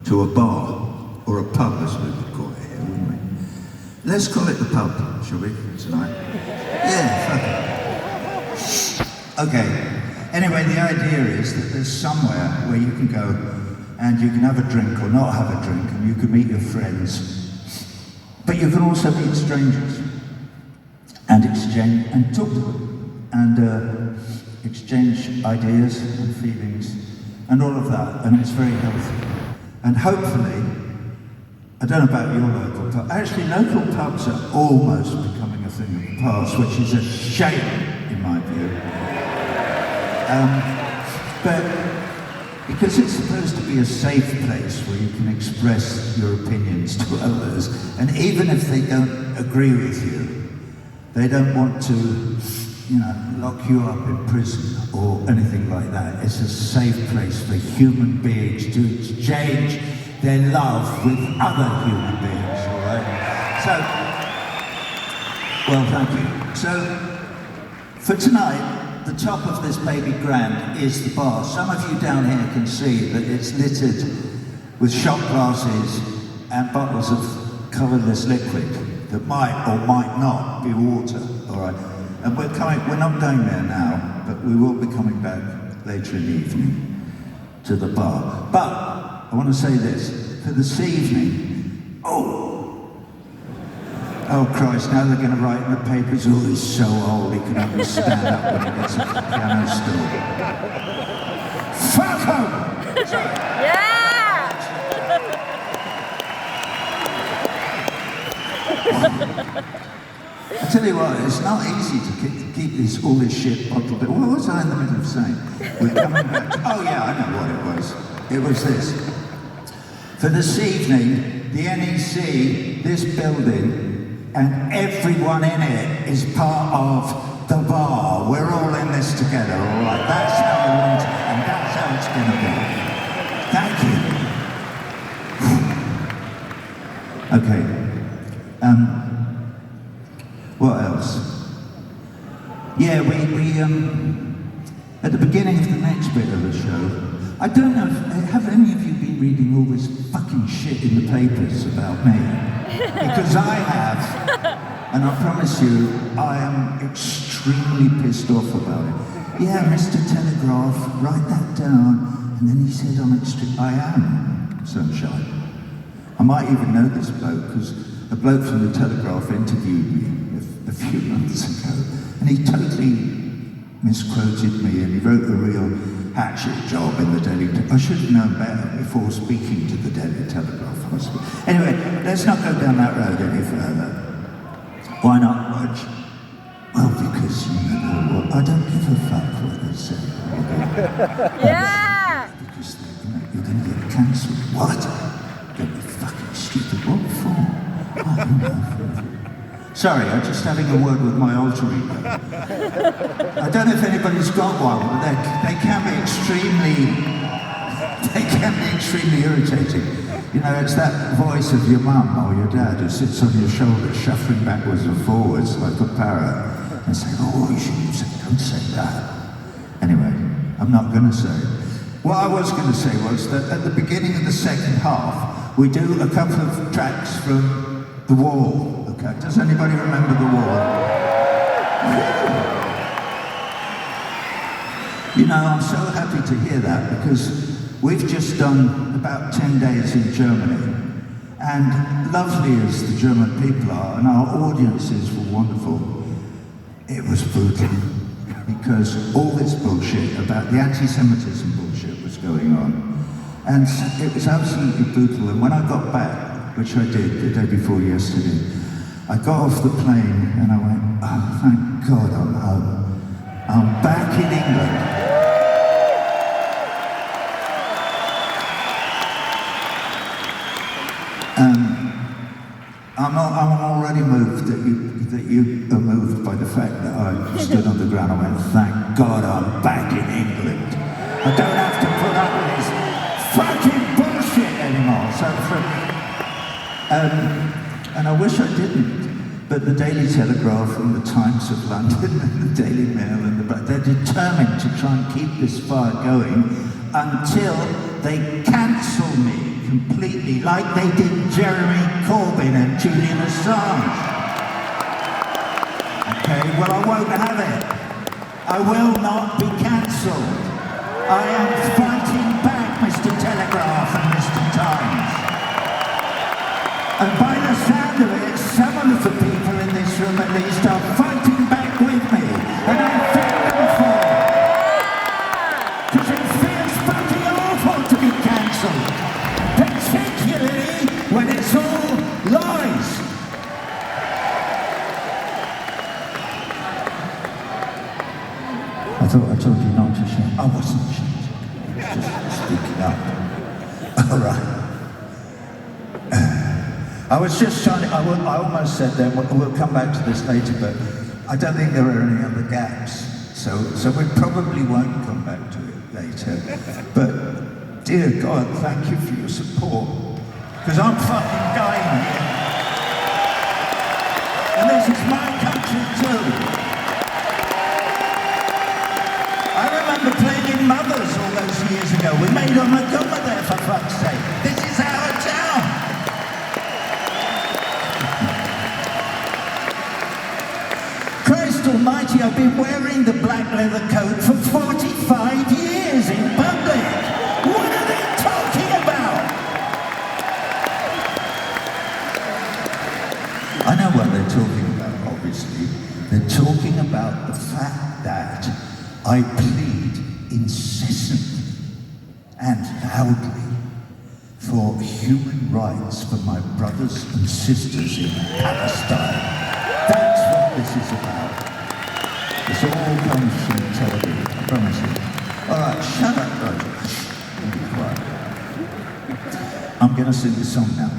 to a bar, or a pub as we would call it here, wouldn't we? Let's call it the pub, shall we, tonight? Yeah, fuck it. Okay, anyway, the idea is that there's somewhere where you can go and you can have a drink or not have a drink, and you can meet your friends, but you can also meet strangers and exchange and talk to them and exchange ideas and feelings and all of that, and it's very healthy. And hopefully, I don't know about your local pub, actually local pubs are almost becoming a thing of the past, which is a shame in my view. But because it's supposed to be a safe place where you can express your opinions to others, and even if they don't agree with you, they don't want to, you know, lock you up in prison or anything like that. It's a safe place for human beings to exchange their love with other human beings, all right? So, well, thank you. So, for tonight, the top of this baby grand is the bar. Some of you down here can see that it's littered with shot glasses and bottles of colourless liquid that might or might not be water, all right? And we're not going there now, but we will be coming back later in the evening to the bar. But I want to say this, for this evening, oh Christ, now they're going to write in the papers, oh, he's so old, he can only stand up when he gets off the piano stool. Fuck him! Yeah! I tell you what, it's not easy to keep all this shit bottled up. What was I in the middle of saying? We're coming back to, oh yeah, I know what it was. It was this. For this evening, the NEC, this building, and everyone in it is part of the bar. We're all in this together, all right? That's how I want it, and that's how it's going to be. Thank you. Okay. What else? Yeah, we at the beginning of the next bit of the show, I don't know, have any of you been reading all this fucking shit in the papers about me? Because I have, and I promise you, I am extremely pissed off about it. Yeah, Mr. Telegraph, write that down, and then he said I am Sunshine. I might even know this bloke, because a bloke from the Telegraph interviewed me a few months ago, and he totally misquoted me, and he wrote a real hatchet job in the Daily Telegraph. I should have known better before speaking to the Daily Telegraph. Anyway, let's not go down that road any further. Why not, Rog? Well, because, you know, I don't give a fuck what they say. Yeah! Because, you're going to get cancelled. What? Don't be fucking stupid. What for? I don't know. Sorry, I'm just having a word with my alter ego. I don't know if anybody's got one, but they can be extremely irritating. You know, it's that voice of your mum or your dad who sits on your shoulder, shuffling backwards and forwards like a parrot, and saying, oh, you shouldn't say, don't say that. Anyway, I'm not going to say it. What I was going to say was that at the beginning of the second half, we do a couple of tracks from The Wall. Okay, does anybody remember The Wall? You know, I'm so happy to hear that, because we've just done about 10 days in Germany, and lovely as the German people are, and our audiences were wonderful, it was brutal, because all this bullshit about the anti-Semitism bullshit was going on, and it was absolutely brutal. And when I got back, which I did the day before yesterday, I got off the plane and I went, oh, thank God I'm home. I'm back in England. I'm already moved that you are moved by the fact that I stood on the ground. I went, thank God I'm back in England. I don't have to put up with this fucking bullshit anymore. And I wish I didn't, but the Daily Telegraph and the Times of London and the Daily Mail and they're determined to try and keep this fire going until they cancel me completely. like they did Jeremy Corbyn and Julian Assange. Okay, well, I won't have it. I will not be cancelled. I am fighting back, Mr. Telegraph and Mr. Times. And by the sound of it, some of the people in this room at least are fighting back with me. And I thank them for it. Because it feels fucking awful to be cancelled. Particularly when it's all lies. I thought I told you not to shout. I wasn't shouting. I was just speaking up. All right. I was just trying to, I almost said then, we'll come back to this later, but I don't think there are any other gaps. So we probably won't come back to it later. But dear God, thank you for your support. Because I'm fucking dying here. And this is my country too. I remember playing in Mothers all those years ago. We made a Montgomery there, for fuck's sake. This is our town. Christ almighty, I've been wearing the black leather coat for 45 years in public. What are they talking about? I know what they're talking about, obviously. They're talking about the fact that I plead incessantly and loudly for human rights for my brothers and sisters in Palestine. That's what this is about. This all comes from television, I promise you. All right, shut up, Roger. Be quiet. I'm going to sing the song now.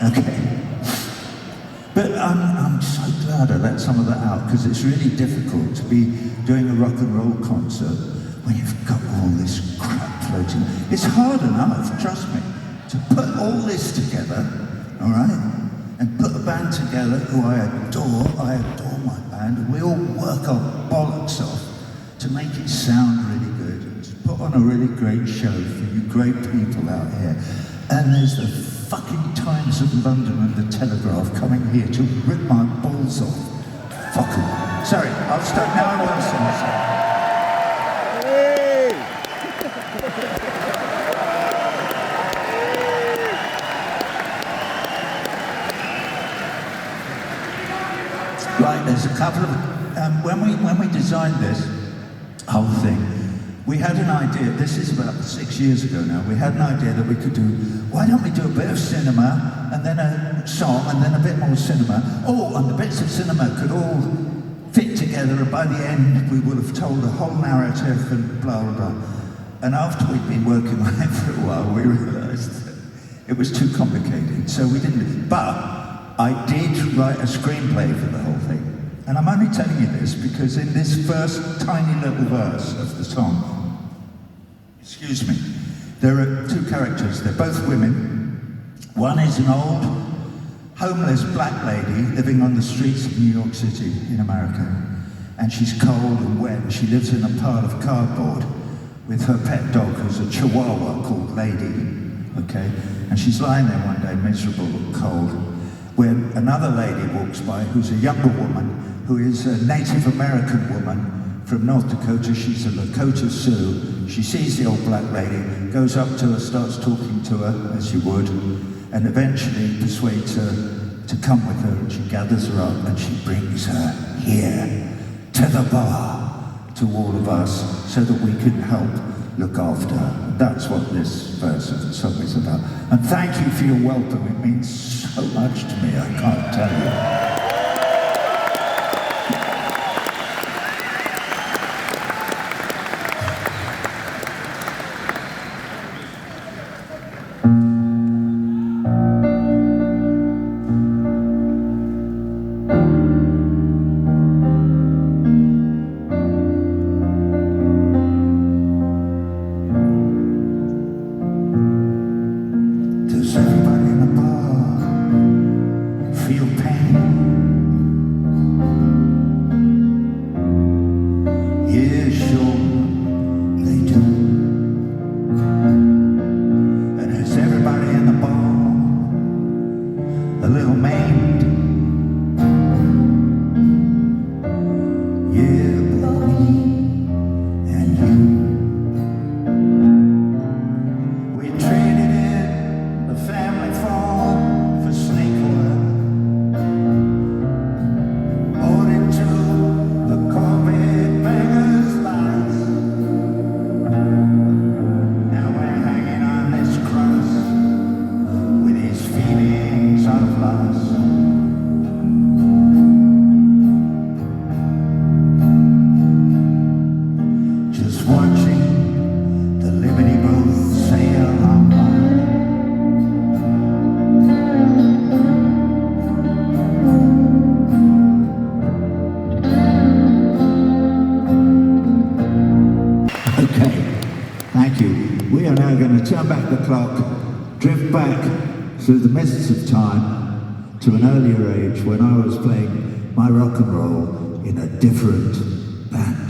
Okay. But I'm so glad I let some of that out, because it's really difficult to be doing a rock and roll concert when you've got all this crap floating. It's hard enough, trust me, to put all this together, all right? And put a band together who I adore my band, and we all work our bollocks off to make it sound really good, and to put on a really great show for you great people out here. And there's the fucking Times of London and the Telegraph coming here to rip my balls off. Fuck 'em. Sorry, I'll stop now. I won't sing. Right, there's a couple of, when we designed this whole thing, we had an idea, this is about 6 years ago now, we had an idea that we could do, why don't we do a bit of cinema, and then a song, and then a bit more cinema. Oh, and the bits of cinema could all fit together, and by the end we would have told a whole narrative and blah, blah, blah. And after we'd been working on it for a while, we realised that it was too complicated, so we didn't. But I did write a screenplay for the whole thing. And I'm only telling you this because in this first tiny little verse of the song, excuse me, there are two characters. They're both women. One is an old, homeless black lady living on the streets of New York City in America. And she's cold and wet, and she lives in a pile of cardboard with her pet dog, who's a chihuahua called Lady, okay? And she's lying there one day, miserable and cold, when another lady walks by who's a younger woman, who is a Native American woman from North Dakota. She's a Lakota Sioux. She sees the old black lady, goes up to her, starts talking to her, as you would, and eventually persuades her to come with her, and she gathers her up and she brings her here, to the bar, to all of us, so that we can help look after her. That's what this verse of the song is about. And thank you for your welcome. It means so much to me, I can't tell you. Does everybody in the bar feel pain? now going to turn back the clock, drift back through the mists of time to an earlier age when I was playing my rock and roll in a different band.